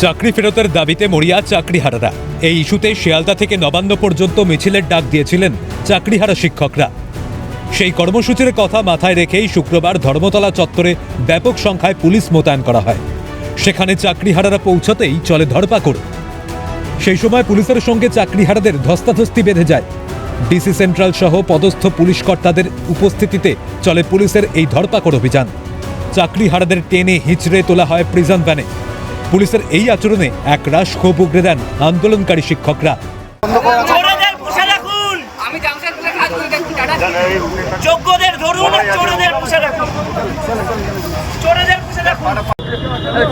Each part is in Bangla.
চাকরি ফেরতের দাবিতে মরিয়া চাকরিহারারা। এই ইস্যুতে শিয়ালদা থেকে নবান্ন পর্যন্ত মিছিলের ডাক দিয়েছিলেন চাকরিহারা শিক্ষকরা। সেই কর্মসূচির কথা মাথায় রেখেই শুক্রবার ধর্মতলা চত্বরে ব্যাপক সংখ্যায় পুলিশ মোতায়েন করা হয়। সেখানে চাকরিহারারা পৌঁছতেই চলে ধরপাকড়। সেই সময় পুলিশের সঙ্গে চাকরিহারাদের ধস্তাধস্তি বেঁধে যায়। ডিসি সেন্ট্রাল সহ পদস্থ পুলিশ কর্তাদের উপস্থিতিতে চলে পুলিশের এই ধরপাকড় অভিযান। চাকরিহারাদের টেনে হিঁচড়ে তোলা হয় প্রিজন ভ্যানে। পুলিশের এই আচরণে একরাশ ক্ষোভ উগরে দেন আন্দোলনকারী শিক্ষকরা।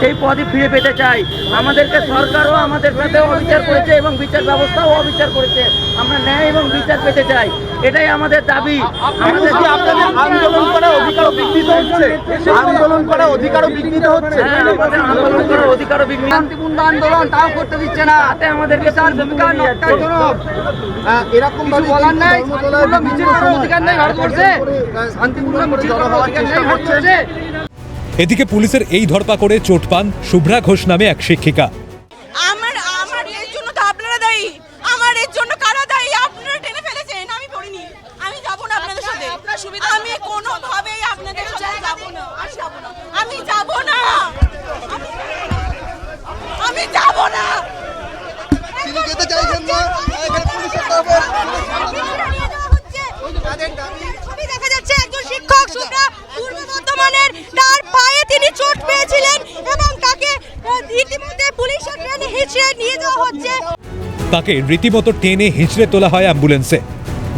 সেই পদই ফিরে পেতে চাই। আমাদেরকে সরকারও আমাদের সাথে অবিচার করেছে এবং বিচার ব্যবস্থাও অবিচার করেছে। আমরা ন্যায় এবং বিচার পেতে চাই, এটাই আমাদের দাবি। আমাদের আন্দোলন করার অধিকারও বিঘ্নিত হচ্ছে। আন্দোলন করার অধিকারও বিঘ্নিত হচ্ছে। আন্দোলন করার অধিকারও বিঘ্নিত, শান্তিপূর্ণ আন্দোলন তাও করতে দিচ্ছে না। তাতে আমাদেরকে তার ভূমিকা এরকম ভাবে বলার নাই। মিছিল করার অধিকার নেই ভারতবর্ষে, শান্তিপূর্ণ মিছিল করার অধিকার নেই ভারতবর্ষে। এদিকে পুলিশের এই ধরপাকড়ে চোট পান শুভ্রা ঘোষ নামে এক শিক্ষিকা। আমার এর জন্য তো আপনারা দায়ী, আমার এর জন্য কারা দায়ী? আপনারা টেনে ফেলেছেন, আমি পড়িনি। আমি যাব না আপনাদের সাথে, আমি কোনোভাবেই আপনাদের সাথে যাব না, আমি যাব না, আমি যাব না। তিনি যেতে চাইছেন না, এখানে পুলিশের তরফে ছবি দেখা যাচ্ছে একজন শিক্ষক শুভ্রা পূর্ব বর্ধমানের, তার পায়ে তিনি চোট পেয়েছিলেন এবং তাকে ইতিমধ্যে পুলিশের ট্রেনে হিঁচড়ে নিয়ে যাওয়া হচ্ছে। তাকে রীতিমতো টেনে হিঁচড়ে তোলা হয় অ্যাম্বুলেন্সে।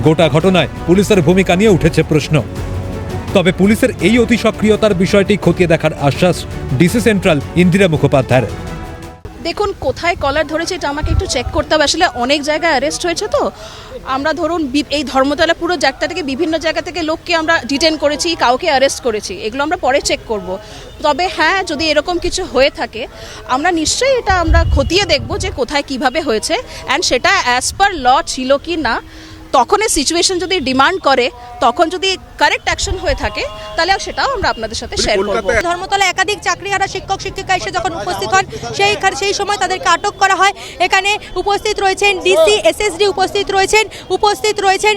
গোটা ঘটনায় পুলিশের ভূমিকা নিয়ে উঠেছে প্রশ্ন। তবে পুলিশের এই অতি সক্রিয়তার বিষয়টি খতিয়ে দেখার আশ্বাস ডিসি সেন্ট্রাল ইন্দিরা মুখোপাধ্যায়ের। দেখুন, কোথায় কলার ধরেছে এটা আমাকে একটু চেক করতে হবে। আসলে অনেক জায়গায় অ্যারেস্ট হয়েছে, তো আমরা ধরুন এই ধর্মতলা পুরো জায়গা থেকে বিভিন্ন জায়গা থেকে লোককে আমরা ডিটেন করেছি, কাউকে অ্যারেস্ট করেছি, এগুলো আমরা পরে চেক করব। তবে হ্যাঁ, যদি এরকম কিছু হয়ে থাকে আমরা নিশ্চয়ই এটা আমরা খতিয়ে দেখব যে কোথায় কিভাবে হয়েছে, অ্যান্ড সেটা অ্যাজ পার ল ছিল কি না। তখন এই সিচুয়েশন যদি ডিমান্ড করে, তখন যদি কারেক্ট অ্যাকশন হয়ে থাকে, তাহলে সেটাও আমরা আপনাদের সাথে শেয়ার করব। ধর্মতলা একাধিক চাকরিহারা শিক্ষক শিক্ষিকা এসে যখন উপস্থিত হন, সেই সময় তাদেরকে আটক করা হয়। এখানে উপস্থিত রয়েছেন ডিসি, এসএসডি উপস্থিত রয়েছেন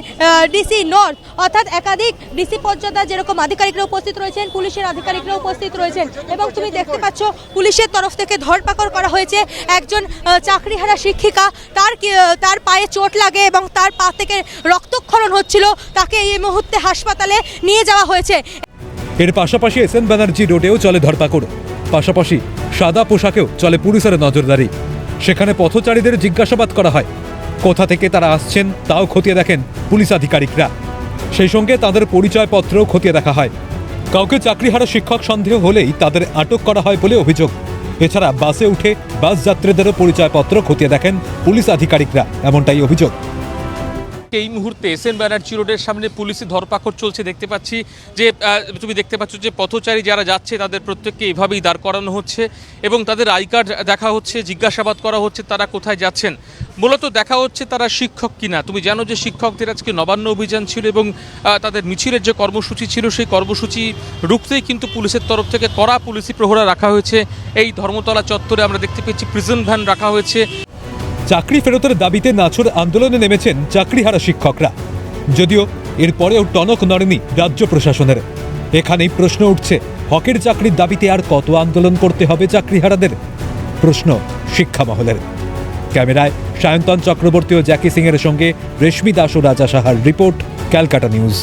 ডিসি নর্থ, অর্থাৎ একাধিক ডিসি পর্যায়ে যেরকম আধিকারিকরা উপস্থিত রয়েছেন, পুলিশের আধিকারিকরা উপস্থিত রয়েছেন। এবং তুমি দেখতে পাচ্ছ পুলিশের তরফ থেকে ধরপাকড় করা হয়েছে একজন চাকরিহারা শিক্ষিকা। তার পায়ে চোট লাগে এবং তার পা থেকে রক্তক্ষরণ হচ্ছিল, তাকে এই মুহূর্তে হাসপাতালে নিয়ে যাওয়া হয়েছে। এর পাশাপাশি এসএন ব্যানার্জি রোডেও চলে ধরপাকড়। পাশাপাশি সাদা পোশাকেও চলে পুলিশের নজরদারি। সেখানে পথচারীদের জিজ্ঞাসাবাদ করা হয়, কোথা থেকে তারা আসছেন তাও খতিয়ে দেখেন পুলিশ আধিকারিকরা। সেই সঙ্গে তাদের পরিচয়পত্রও খতিয়ে দেখা হয়। কাউকে চাকরিহারা শিক্ষক সন্দেহ হলেই তাদের আটক করা হয় বলে অভিযোগ। এছাড়া বাসে উঠে বাস যাত্রীদেরও পরিচয়পত্র খতিয়ে দেখেন পুলিশ আধিকারিকরা, এমনটাই অভিযোগ। এই মুহূর্তে এসএন ব্যানার্জি রোডের সামনে পুলিশি ধরপাকড় চলছে। দেখতে পাচ্ছি যে তুমি দেখতে পাচ্ছ যে পথচারী যারা যাচ্ছে তাদের প্রত্যেককে এভাবেই দাঁড় করানো হচ্ছে এবং তাদের আই কার্ড দেখা হচ্ছে, জিজ্ঞাসাবাদ করা হচ্ছে তারা কোথায় যাচ্ছেন। মূলত দেখা হচ্ছে তারা শিক্ষক কিনা। তুমি জানো যে শিক্ষকদের আজকে নবান্ন অভিযান ছিল এবং তাদের মিছিলের যে কর্মসূচি ছিল সেই কর্মসূচি রুখতেই কিন্তু পুলিশের তরফ থেকে কড়া পুলিশি প্রহরা রাখা হয়েছে। এই ধর্মতলা চত্বরে আমরা দেখতে পেয়েছি প্রিজন ভ্যান রাখা হয়েছে। চাকরি ফেরতের দাবিতে নাছোড় আন্দোলনে নেমেছেন চাকরিহারা শিক্ষকরা। যদিও এরপরেও টনক নড়েনি রাজ্য প্রশাসনের। এখানেই প্রশ্ন উঠছে, হকের চাকরির দাবিতে আর কত আন্দোলন করতে হবে চাকরিহারাদের? প্রশ্ন শিক্ষা মহলের। ক্যামেরায় সায়ন্তন চক্রবর্তী ও জ্যাকি সিং এর সঙ্গে রেশমি দাস ও রাজা সাহার রিপোর্ট, ক্যালকাটা নিউজ।